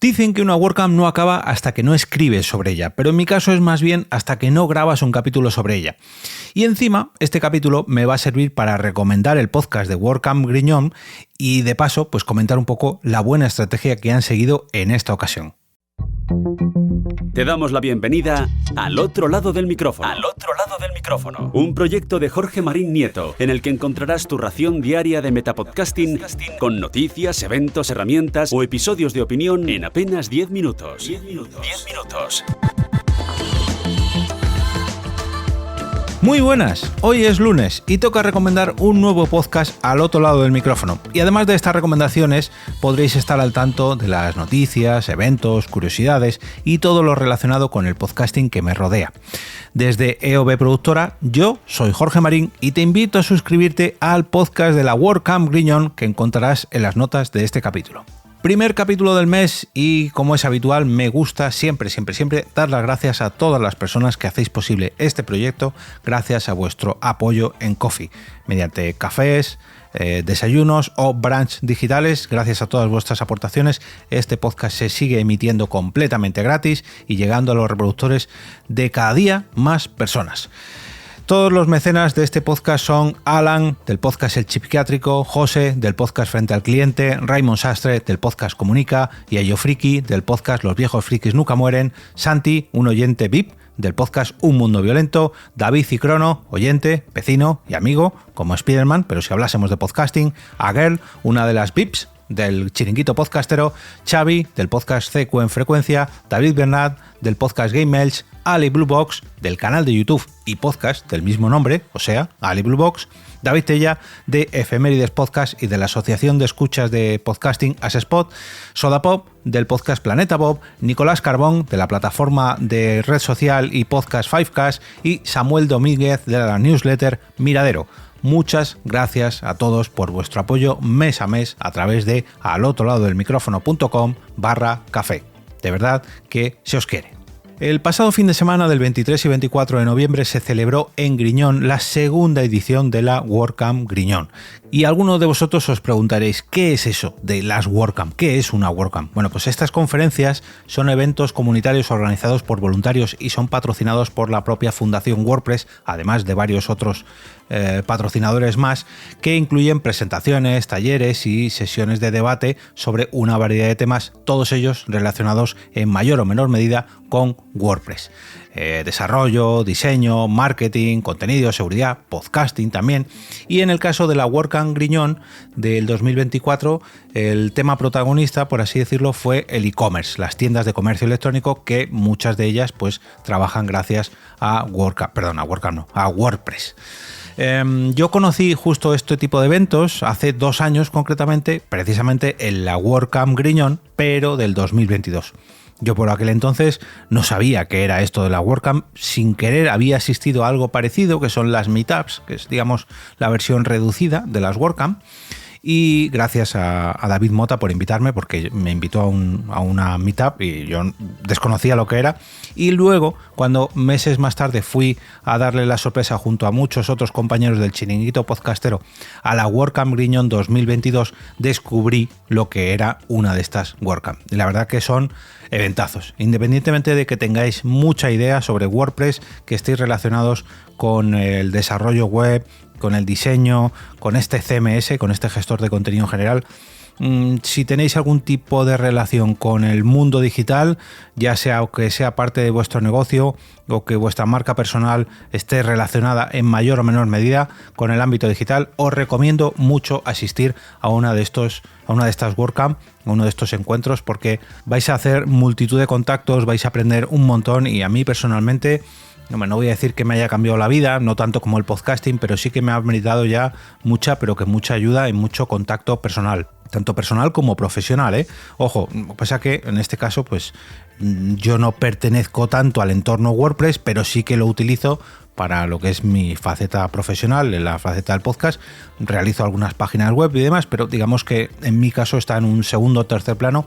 Dicen que una WordCamp no acaba hasta que no escribes sobre ella, pero en mi caso es más bien hasta que no grabas un capítulo sobre ella. Y encima, este capítulo me va a servir para recomendar el podcast de WordCamp Griñón y de paso, pues comentar un poco la buena estrategia que han seguido en esta ocasión. Te damos la bienvenida al otro lado del micrófono. Al otro lado del micrófono. Un proyecto de Jorge Marín Nieto, en el que encontrarás tu ración diaria de metapodcasting con noticias, eventos, herramientas o episodios de opinión en apenas 10 minutos. 10 minutos. Muy buenas, hoy es lunes y toca recomendar un nuevo podcast al otro lado del micrófono. Y además de estas recomendaciones, podréis estar al tanto de las noticias, eventos, curiosidades y todo lo relacionado con el podcasting que me rodea. Desde EOB Productora, yo soy Jorge Marín y te invito a suscribirte al podcast de la WordCamp Griñón que encontrarás en las notas de este capítulo. Primer capítulo del mes y, como es habitual, me gusta siempre dar las gracias a todas las personas que hacéis posible este proyecto gracias a vuestro apoyo en Ko-fi, mediante cafés, desayunos o brunch digitales. Gracias a todas vuestras aportaciones, este podcast se sigue emitiendo completamente gratis y llegando a los reproductores de cada día más personas. Todos los mecenas de este podcast son Alan, del podcast El Psiquiátrico, José, del podcast Frente al Cliente, Raymond Sastre, del podcast Comunica, Yayo Friki, del podcast Los Viejos Frikis Nunca Mueren, Santi, un oyente VIP, del podcast Un Mundo Violento, David Cicrono, oyente, vecino y amigo, como Spiderman, pero si hablásemos de podcasting, Aguel, una de las VIPs del Chiringuito Podcastero, Xavi, del podcast CQ en Frecuencia, David Bernat, del podcast Game Melch, Ali Blue Box, del canal de YouTube y podcast del mismo nombre, o sea, Ali Blue Box, David Tella, de Efemérides Podcast y de la Asociación de Escuchas de Podcasting Asespot, Soda Pop, del podcast Planeta Bob, Nicolás Carbón, de la plataforma de red social y podcast Fivecast, y Samuel Domínguez, de la newsletter Miradero. Muchas gracias a todos por vuestro apoyo mes a mes a través de alotroladodelmicrofono.com/café. De verdad que se os quiere. El pasado fin de semana del 23 y 24 de noviembre se celebró en Griñón la segunda edición de la WordCamp Griñón. Y algunos de vosotros os preguntaréis, ¿qué es eso de las WordCamp? ¿Qué es una WordCamp? Bueno, pues estas conferencias son eventos comunitarios organizados por voluntarios y son patrocinados por la propia Fundación WordPress, además de varios otros patrocinadores más, que incluyen presentaciones, talleres y sesiones de debate sobre una variedad de temas, todos ellos relacionados en mayor o menor medida con WordPress. Desarrollo, diseño, marketing, contenido, seguridad, podcasting también. Y en el caso de la WordCamp Griñón del 2024, el tema protagonista, por así decirlo, fue el e-commerce, las tiendas de comercio electrónico, que muchas de ellas pues trabajan gracias a WordPress. Yo conocí justo este tipo de eventos hace 2 años concretamente, precisamente en la WordCamp Griñón, pero del 2022. Yo por aquel entonces no sabía qué era esto de la WordCamp, sin querer había asistido a algo parecido, que son las Meetups, que es, digamos, la versión reducida de las WordCamp. Y gracias a David Mota por invitarme, porque me invitó a una meetup y yo desconocía lo que era. Y luego, cuando meses más tarde fui a darle la sorpresa junto a muchos otros compañeros del Chiringuito Podcastero a la WordCamp Griñón 2022, descubrí lo que era una de estas WordCamp. Y la verdad que son eventazos. Independientemente de que tengáis mucha idea sobre WordPress, que estéis relacionados con el desarrollo web, con el diseño, con este CMS, con este gestor de contenido en general, si tenéis algún tipo de relación con el mundo digital, ya sea que sea parte de vuestro negocio o que vuestra marca personal esté relacionada en mayor o menor medida con el ámbito digital, os recomiendo mucho asistir a una de estas WordCamp, a uno de estos encuentros, porque vais a hacer multitud de contactos, vais a aprender un montón y a mí personalmente, no voy a decir que me haya cambiado la vida, no tanto como el podcasting, pero sí que me ha brindado ya mucha ayuda y mucho contacto personal, tanto personal como profesional, Ojo, pasa que en este caso, pues yo no pertenezco tanto al entorno WordPress, pero sí que lo utilizo para lo que es mi faceta profesional, en la faceta del podcast. Realizo algunas páginas web y demás, pero digamos que en mi caso está en un segundo o tercer plano,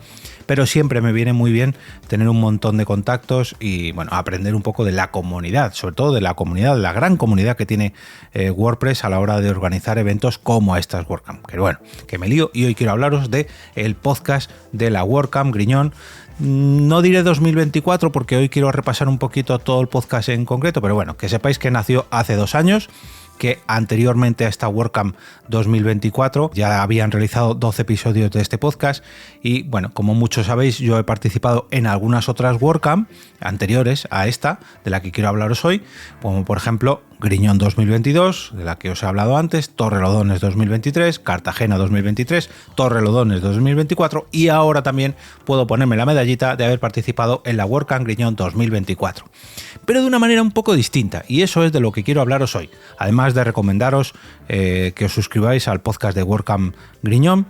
pero siempre me viene muy bien tener un montón de contactos y bueno, aprender un poco de la comunidad, sobre todo de la comunidad, de la gran comunidad que tiene WordPress a la hora de organizar eventos como estas WordCamp. Que bueno, que me lío y hoy quiero quiero hablaros de el podcast de la WordCamp Griñón. No diré 2024 porque hoy quiero repasar un poquito todo el podcast en concreto, pero bueno, que sepáis que nació hace 2 años, que anteriormente a esta WordCamp 2024 ya habían realizado 12 episodios de este podcast y bueno, como muchos sabéis, yo he participado en algunas otras WordCamp anteriores a esta, de la que quiero hablaros hoy, como por ejemplo Griñón 2022, de la que os he hablado antes, Torrelodones 2023, Cartagena 2023, Torrelodones 2024 y ahora también puedo ponerme la medallita de haber participado en la WordCamp Griñón 2024. Pero de una manera un poco distinta, y eso es de lo que quiero hablaros hoy. Además de recomendaros que os suscribáis al podcast de WordCamp Griñón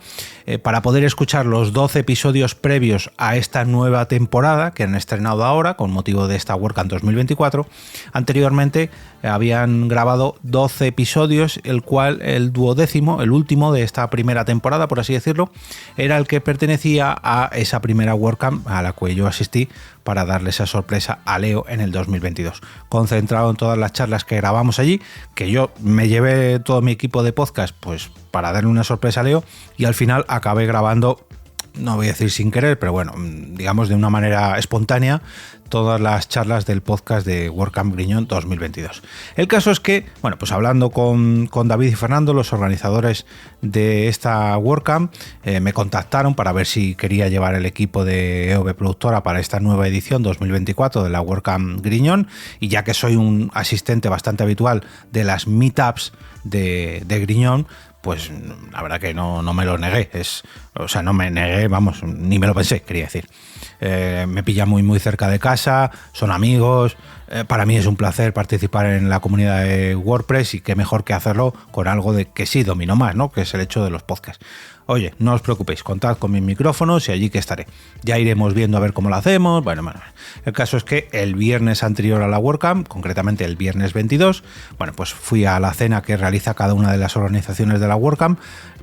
para poder escuchar los 12 episodios previos a esta nueva temporada que han estrenado ahora con motivo de esta WordCamp 2024. Anteriormente habían grabado 12 episodios, el cual el 12º, el último de esta primera temporada, por así decirlo, era el que pertenecía a esa primera WordCamp a la que yo asistí para darle esa sorpresa a Leo en el 2022. Concentrado en todas las charlas que grabamos allí, que yo me llevé todo mi equipo de podcast pues para darle una sorpresa a Leo y al final acabé grabando, no voy a decir sin querer, pero bueno, digamos de una manera espontánea, todas las charlas del podcast de WordCamp Griñón 2022. El caso es que, bueno, pues hablando con David y Fernando, los organizadores de esta WordCamp, me contactaron para ver si quería llevar el equipo de EOB Productora para esta nueva edición 2024 de la WordCamp Griñón, y ya que soy un asistente bastante habitual de las meetups de Griñón, pues la verdad que no me lo negué, no me negué, vamos, ni me lo pensé, quería decir. Me pilla muy cerca de casa, son amigos, para mí es un placer participar en la comunidad de WordPress y qué mejor que hacerlo con algo de que sí domino más, ¿no? Que es el hecho de los podcasts. Oye, no os preocupéis, contad con mis micrófonos y allí que estaré. Ya iremos viendo a ver cómo lo hacemos. Bueno, el caso es que el viernes anterior a la WordCamp, concretamente el viernes 22, bueno, pues fui a la cena que realiza cada una de las organizaciones de la WordCamp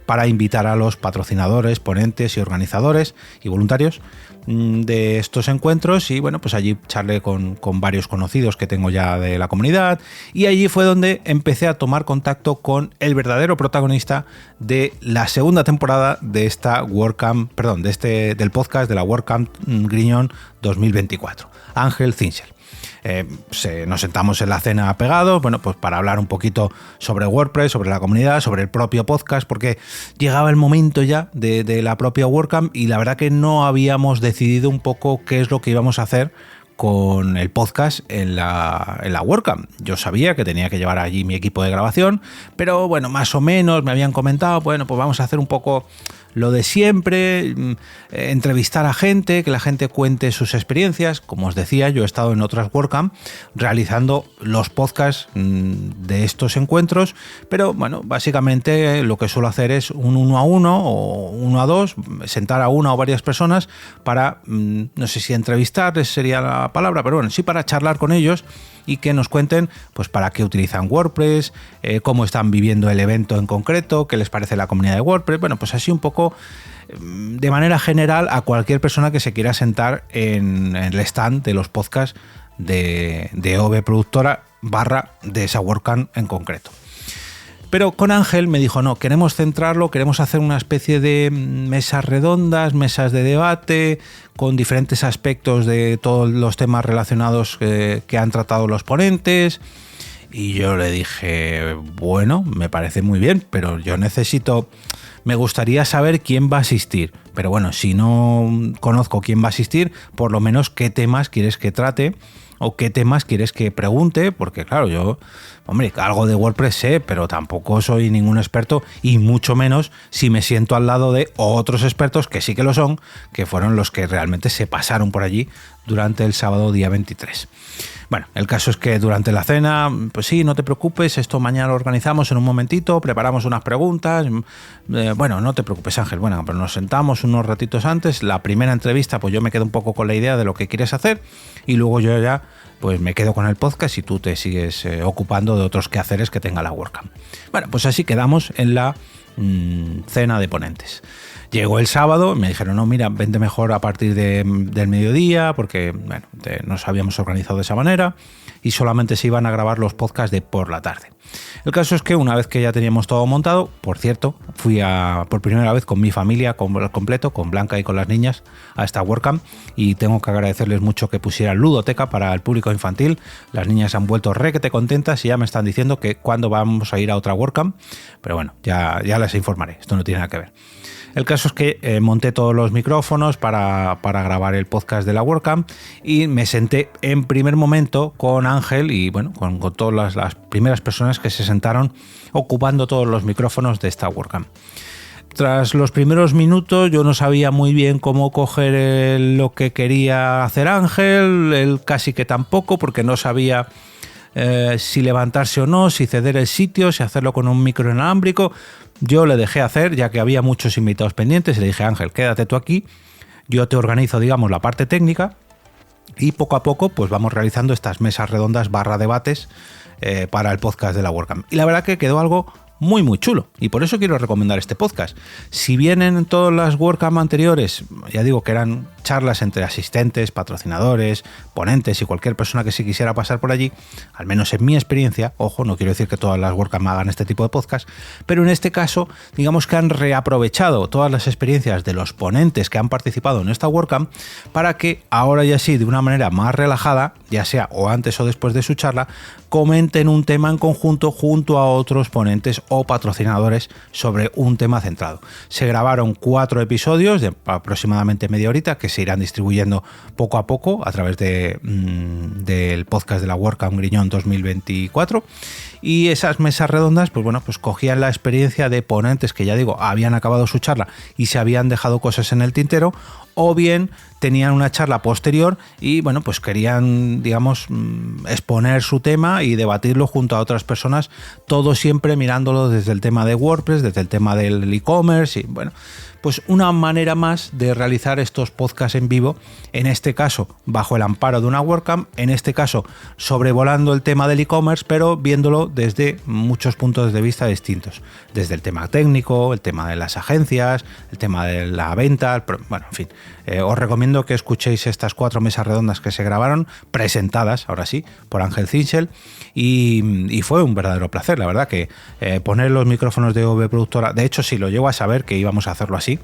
para invitar a los patrocinadores, ponentes y organizadores y voluntarios de estos encuentros, y bueno, pues allí charlé con varios conocidos que tengo ya de la comunidad, y allí fue donde empecé a tomar contacto con el verdadero protagonista de la segunda temporada de esta WordCamp, perdón, del podcast de la WordCamp Griñón 2024, Ángel Zinsel. Nos sentamos en la cena pegados, bueno, pues para hablar un poquito sobre WordPress, sobre la comunidad, sobre el propio podcast, porque llegaba el momento ya de la propia WordCamp y la verdad que no habíamos decidido un poco qué es lo que íbamos a hacer con el podcast en la WordCamp. Yo sabía que tenía que llevar allí mi equipo de grabación, pero bueno, más o menos me habían comentado, bueno, pues vamos a hacer un poco lo de siempre, entrevistar a gente, que la gente cuente sus experiencias. Como os decía, yo he estado en otras WordCamp realizando los podcasts de estos encuentros, pero bueno, básicamente lo que suelo hacer es un 1 a 1 o 1 a 2, sentar a una o varias personas para, no sé si entrevistarles sería la palabra, pero bueno, sí para charlar con ellos y que nos cuenten pues para qué utilizan WordPress, cómo están viviendo el evento en concreto, qué les parece la comunidad de WordPress. Bueno, pues así un poco de manera general a cualquier persona que se quiera sentar en el stand de los podcasts de EOB Productora / de esa WordCamp en concreto. Pero con Ángel me dijo, no, queremos centrarlo, queremos hacer una especie de mesas redondas, mesas de debate, con diferentes aspectos de todos los temas relacionados que han tratado los ponentes. Y yo le dije, bueno, me parece muy bien, pero yo me gustaría saber quién va a asistir. Pero bueno, si no conozco quién va a asistir, por lo menos qué temas quieres que trate o qué temas quieres que pregunte, porque claro, yo, hombre, algo de WordPress sé, pero tampoco soy ningún experto, y mucho menos si me siento al lado de otros expertos que sí que lo son, que fueron los que realmente se pasaron por allí durante el sábado día 23. Bueno, el caso es que durante la cena, pues sí, no te preocupes, esto mañana lo organizamos en un momentito, preparamos unas preguntas. Bueno, no te preocupes, Ángel, bueno, pero nos sentamos unos ratitos antes. La primera entrevista, pues yo me quedo un poco con la idea de lo que quieres hacer y luego yo ya pues me quedo con el podcast y tú te sigues ocupando de otros quehaceres que tenga la WordCamp. Bueno, pues así quedamos en la cena de ponentes. Llegó el sábado, me dijeron, no, mira, vente mejor a partir del mediodía, porque bueno, nos habíamos organizado de esa manera y solamente se iban a grabar los podcasts de por la tarde. El caso es que una vez que ya teníamos todo montado, por cierto, fui por primera vez con mi familia completo, con Blanca y con las niñas, a esta WordCamp, y tengo que agradecerles mucho que pusieran ludoteca para el público infantil. Las niñas se han vuelto requete contentas y ya me están diciendo que cuándo vamos a ir a otra WordCamp, pero bueno, ya les informaré, esto no tiene nada que ver. El caso es que monté todos los micrófonos para grabar el podcast de la WordCamp y me senté en primer momento con Ángel y bueno, con todas las primeras personas que se sentaron ocupando todos los micrófonos de esta WordCamp. Tras los primeros minutos yo no sabía muy bien cómo coger lo que quería hacer Ángel, él casi que tampoco, porque no sabía si levantarse o no, si ceder el sitio, si hacerlo con un micro inalámbrico. Yo le dejé hacer, ya que había muchos invitados pendientes, y le dije, Ángel, quédate tú aquí, yo te organizo, digamos, la parte técnica y poco a poco pues vamos realizando estas mesas redondas / debates para el podcast de la WordCamp. Y la verdad que quedó algo muy muy chulo y por eso quiero recomendar este podcast. Si bien en todas las WordCamp anteriores, ya digo que eran charlas entre asistentes, patrocinadores, ponentes y cualquier persona que se quisiera pasar por allí, al menos en mi experiencia, ojo, no quiero decir que todas las WordCamp hagan este tipo de podcast, pero en este caso digamos que han reaprovechado todas las experiencias de los ponentes que han participado en esta WordCamp para que ahora ya sí, de una manera más relajada, ya sea o antes o después de su charla, comenten un tema en conjunto junto a otros ponentes o patrocinadores sobre un tema centrado. Se grabaron 4 episodios de aproximadamente media horita que se irán distribuyendo poco a poco a través del podcast de la WordCamp Griñón 2024, y esas mesas redondas pues bueno, pues cogían la experiencia de ponentes que, ya digo, habían acabado su charla y se habían dejado cosas en el tintero, o bien tenían una charla posterior y bueno, pues querían, digamos, exponer su tema y debatirlo junto a otras personas, todo siempre mirándolo desde el tema de WordPress, desde el tema del e-commerce y bueno, pues una manera más de realizar estos podcasts en vivo, en este caso bajo el amparo de una WordCamp, en este caso sobrevolando el tema del e-commerce, pero viéndolo desde muchos puntos de vista distintos, desde el tema técnico, el tema de las agencias, el tema de la venta, bueno, en fin, os recomiendo que escuchéis estas 4 mesas redondas que se grabaron, presentadas, ahora sí, por Ángel Zinchel, y fue un verdadero placer, la verdad que poner los micrófonos de OV Productora, de hecho si lo llego a saber que íbamos a hacerlo así,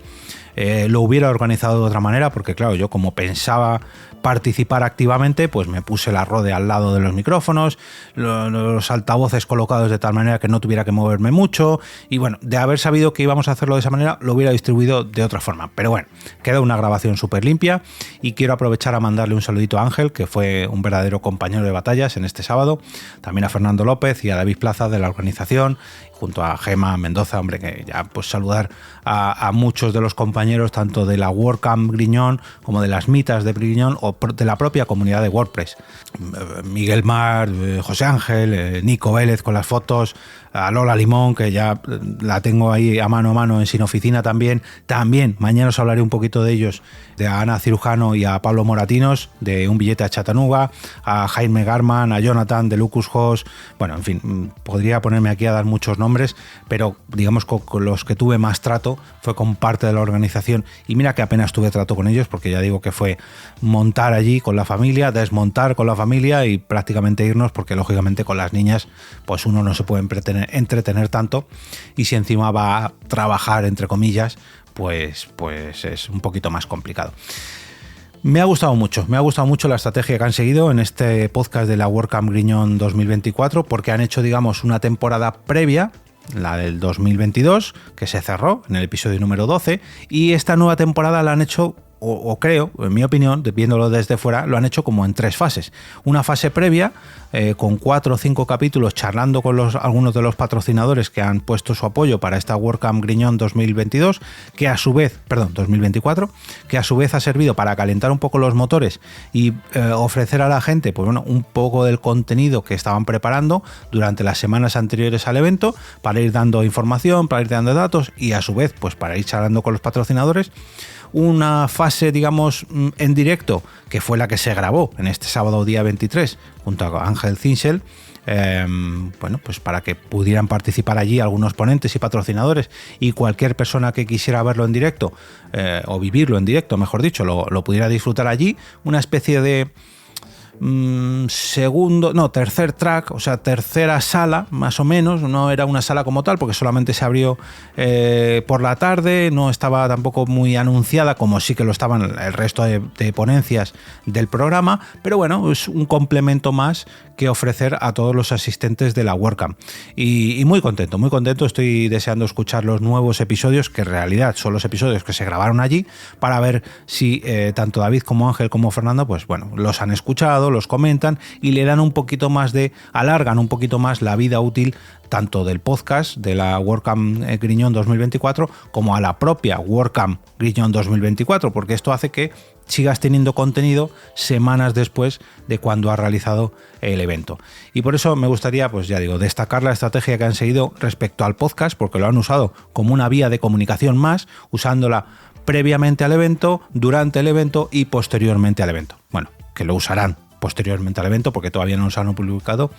lo hubiera organizado de otra manera, porque claro, yo como pensaba participar activamente, pues me puse la Rode al lado de los micrófonos, los altavoces colocados de tal manera que no tuviera que moverme mucho, y bueno, de haber sabido que íbamos a hacerlo de esa manera, lo hubiera distribuido de otra forma, pero bueno, queda una grabación súper limpia y quiero aprovechar a mandarle un saludito a Ángel, que fue un verdadero compañero de batallas en este sábado, también a Fernando López y a David Plaza de la organización, junto a Gema Mendoza, hombre, que ya pues saludar a muchos de los compañeros, tanto de la WordCamp Griñón como de las mitas de Griñón o de la propia comunidad de WordPress. Miguel Mar, José Ángel, Nico Vélez con las fotos, a Lola Limón, que ya la tengo ahí a mano en Sin Oficina también. También, mañana os hablaré un poquito de ellos, de Ana Cirujano y a Pablo Moratinos, de Un Billete a Chattanooga, a Jaime Garman, a Jonathan de Lucas Host. Bueno, en fin, podría ponerme aquí a dar muchos nombres, pero digamos con los que tuve más trato fue con parte de la organización, y mira que apenas tuve trato con ellos, porque ya digo que fue montar allí con la familia, desmontar con la familia y prácticamente irnos, porque lógicamente con las niñas pues uno no se puede entretener tanto, y si encima va a trabajar entre comillas, pues es un poquito más complicado. Me ha gustado mucho la estrategia que han seguido en este podcast de la WordCamp Griñón 2024, porque han hecho, digamos, una temporada previa, la del 2022, que se cerró en el episodio número 12, y esta nueva temporada la han hecho, o creo, en mi opinión, viéndolo desde fuera, lo han hecho como en 3 fases. Una fase previa, con 4 o 5 capítulos charlando con algunos de los patrocinadores que han puesto su apoyo para esta WordCamp Griñón 2022, que a su vez, 2024, que a su vez ha servido para calentar un poco los motores y ofrecer a la gente, pues bueno, un poco del contenido que estaban preparando durante las semanas anteriores al evento, para ir dando información, para ir dando datos y a su vez, pues para ir charlando con los patrocinadores. una fase, digamos, en directo, que fue la que se grabó en este sábado día 23 junto a Ángel Zinsel. Bueno, pues para que pudieran participar allí algunos ponentes y patrocinadores, y cualquier persona que quisiera verlo en directo o vivirlo en directo, mejor dicho, lo pudiera disfrutar allí. Una especie de tercer track, o sea, tercera sala, más o menos. No era una sala como tal, porque solamente se abrió por la tarde, no estaba tampoco muy anunciada, como sí que lo estaban el resto de ponencias del programa, pero bueno, es un complemento más que ofrecer a todos los asistentes de la WordCamp. Y muy contento, estoy deseando escuchar los nuevos episodios, que en realidad son los episodios que se grabaron allí, para ver si tanto David como Ángel como Fernando, pues bueno, los han escuchado, los comentan y le dan un poquito más alargan un poquito más la vida útil tanto del podcast de la WordCamp Griñón 2024 como a la propia WordCamp Griñón 2024, porque esto hace que sigas teniendo contenido semanas después de cuando has realizado el evento. Y por eso me gustaría, pues ya digo, destacar la estrategia que han seguido respecto al podcast, porque lo han usado como una vía de comunicación más, usándola previamente al evento, durante el evento y posteriormente al evento. Bueno, que lo usarán posteriormente al evento, porque todavía no nos han publicado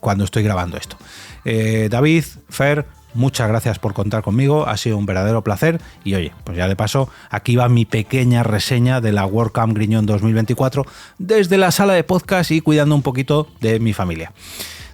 cuando estoy grabando esto. David, Fer, muchas gracias por contar conmigo, ha sido un verdadero placer. Y oye, pues ya de paso, aquí va mi pequeña reseña de la WordCamp Griñón 2024 desde la sala de podcast y cuidando un poquito de mi familia.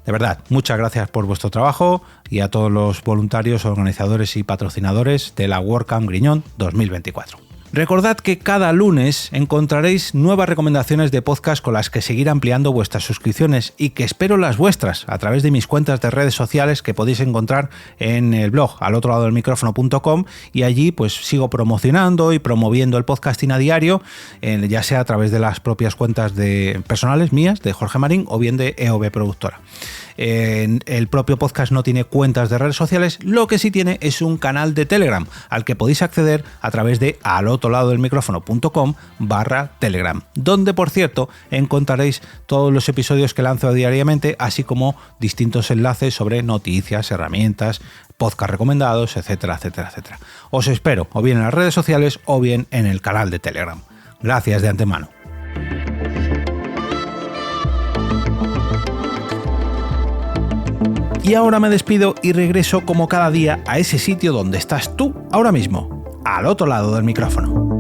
De verdad, muchas gracias por vuestro trabajo, y a todos los voluntarios, organizadores y patrocinadores de la WordCamp Griñón 2024. Recordad que cada lunes encontraréis nuevas recomendaciones de podcast con las que seguir ampliando vuestras suscripciones, y que espero las vuestras a través de mis cuentas de redes sociales que podéis encontrar en el blog alotroladodelmicrofono.com, y allí pues sigo promocionando y promoviendo el podcasting a diario, ya sea a través de las propias cuentas personales mías, de Jorge Marín, o bien de EOB Productora. El propio podcast no tiene cuentas de redes sociales, lo que sí tiene es un canal de Telegram al que podéis acceder a través de alotroladodelmicrofono.com/Telegram, donde por cierto encontraréis todos los episodios que lanzo diariamente, así como distintos enlaces sobre noticias, herramientas, podcast recomendados, etcétera, etcétera, etcétera. Os espero o bien en las redes sociales o bien en el canal de Telegram. Gracias de antemano. Y ahora me despido y regreso como cada día a ese sitio donde estás tú ahora mismo, al otro lado del micrófono.